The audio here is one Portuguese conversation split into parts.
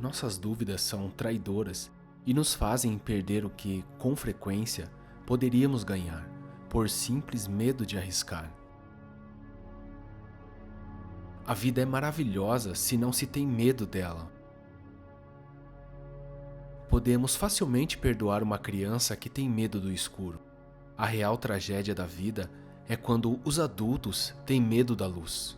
nossas dúvidas são traidoras e nos fazem perder o que, com frequência, poderíamos ganhar, por simples medo de arriscar. A vida é maravilhosa se não se tem medo dela. Podemos facilmente perdoar uma criança que tem medo do escuro. A real tragédia da vida é quando os adultos têm medo da luz.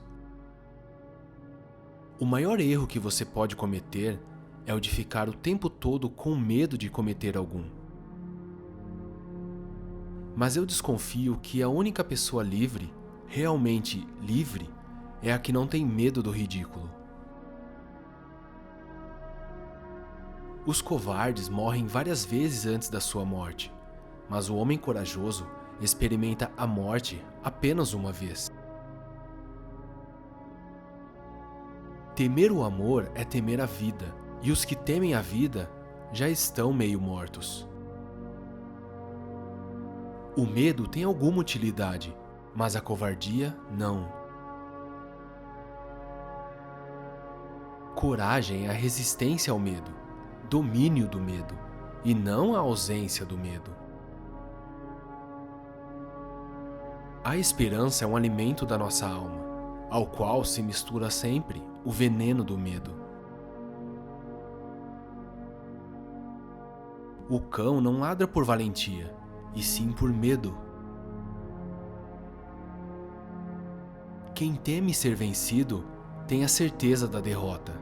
O maior erro que você pode cometer é o de ficar o tempo todo com medo de cometer algum. Mas eu desconfio que a única pessoa livre, realmente livre, é a que não tem medo do ridículo. Os covardes morrem várias vezes antes da sua morte, mas o homem corajoso experimenta a morte apenas uma vez. Temer o amor é temer a vida, e os que temem a vida já estão meio mortos. O medo tem alguma utilidade, mas a covardia não. Coragem é a resistência ao medo, domínio do medo, e não a ausência do medo. A esperança é um alimento da nossa alma, ao qual se mistura sempre o veneno do medo. O cão não ladra por valentia, e sim por medo. Quem teme ser vencido tem a certeza da derrota.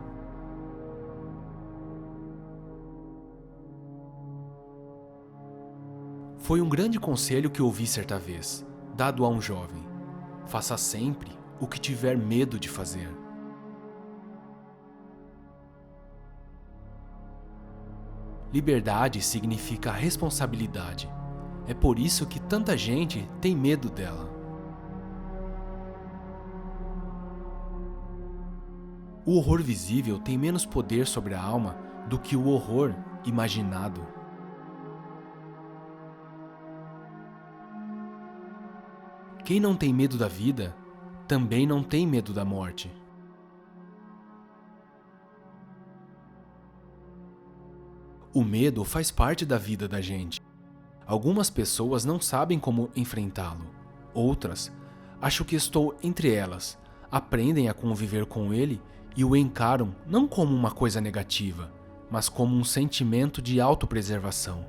Foi um grande conselho que ouvi certa vez, dado a um jovem: faça sempre o que tiver medo de fazer. Liberdade significa responsabilidade. É por isso que tanta gente tem medo dela. O horror visível tem menos poder sobre a alma do que o horror imaginado. Quem não tem medo da vida, também não tem medo da morte. O medo faz parte da vida da gente. Algumas pessoas não sabem como enfrentá-lo. Outras, acho que estou entre elas, aprendem a conviver com ele e o encaram não como uma coisa negativa, mas como um sentimento de autopreservação.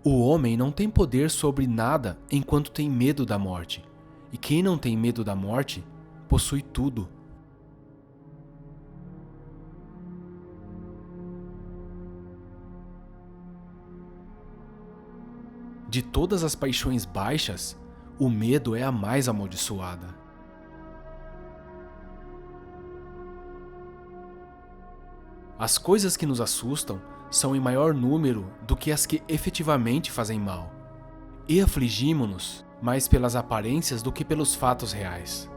O homem não tem poder sobre nada enquanto tem medo da morte, e quem não tem medo da morte possui tudo. De todas as paixões baixas, o medo é a mais amaldiçoada. As coisas que nos assustam são em maior número do que as que efetivamente fazem mal. E afligimo-nos mais pelas aparências do que pelos fatos reais.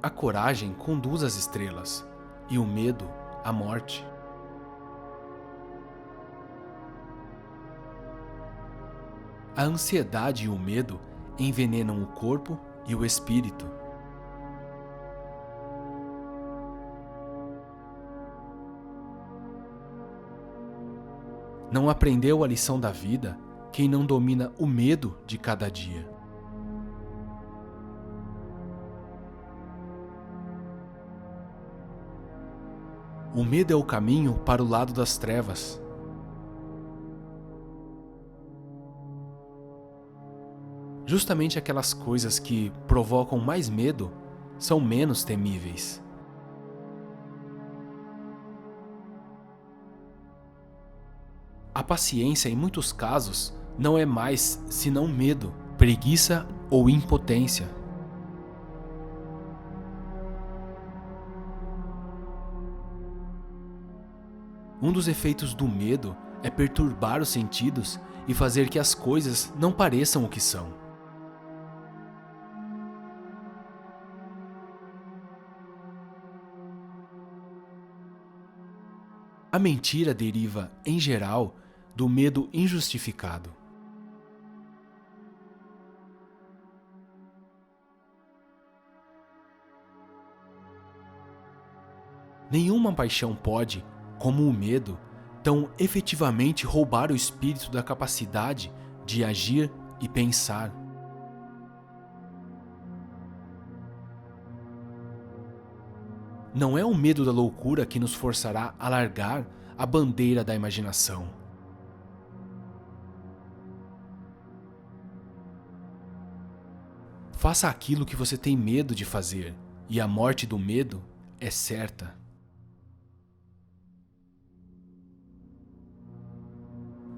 A coragem conduz às estrelas, e o medo à morte. A ansiedade e o medo envenenam o corpo e o espírito. Não aprendeu a lição da vida quem não domina o medo de cada dia. O medo é o caminho para o lado das trevas. Justamente aquelas coisas que provocam mais medo são menos temíveis. A paciência, em muitos casos, não é mais senão medo, preguiça ou impotência. Um dos efeitos do medo é perturbar os sentidos e fazer que as coisas não pareçam o que são. A mentira deriva, em geral, do medo injustificado. Nenhuma paixão pode, como o medo, tão efetivamente roubar o espírito da capacidade de agir e pensar. Não é o medo da loucura que nos forçará a largar a bandeira da imaginação. Faça aquilo que você tem medo de fazer, e a morte do medo é certa.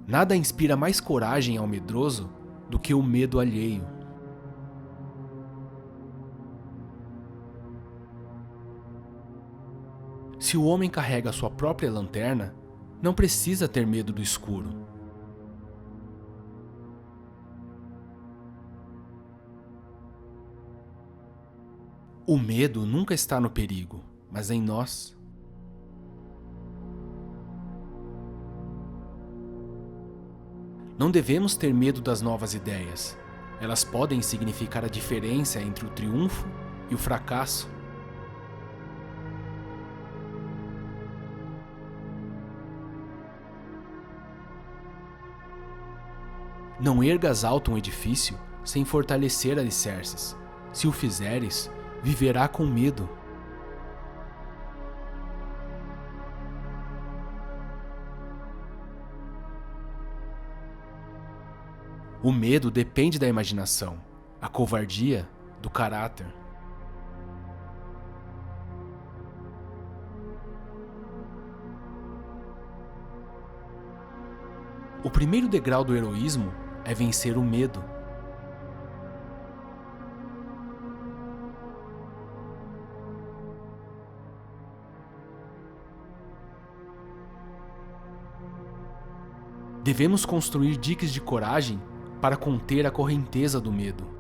Nada inspira mais coragem ao medroso do que o medo alheio. Se o homem carrega sua própria lanterna, não precisa ter medo do escuro. O medo nunca está no perigo, mas em nós. Não devemos ter medo das novas ideias. Elas podem significar a diferença entre o triunfo e o fracasso. Não ergas alto um edifício sem fortalecer alicerces. Se o fizeres, viverá com medo. O medo depende da imaginação, a covardia do caráter. O primeiro degrau do heroísmo é vencer o medo. Devemos construir diques de coragem para conter a correnteza do medo.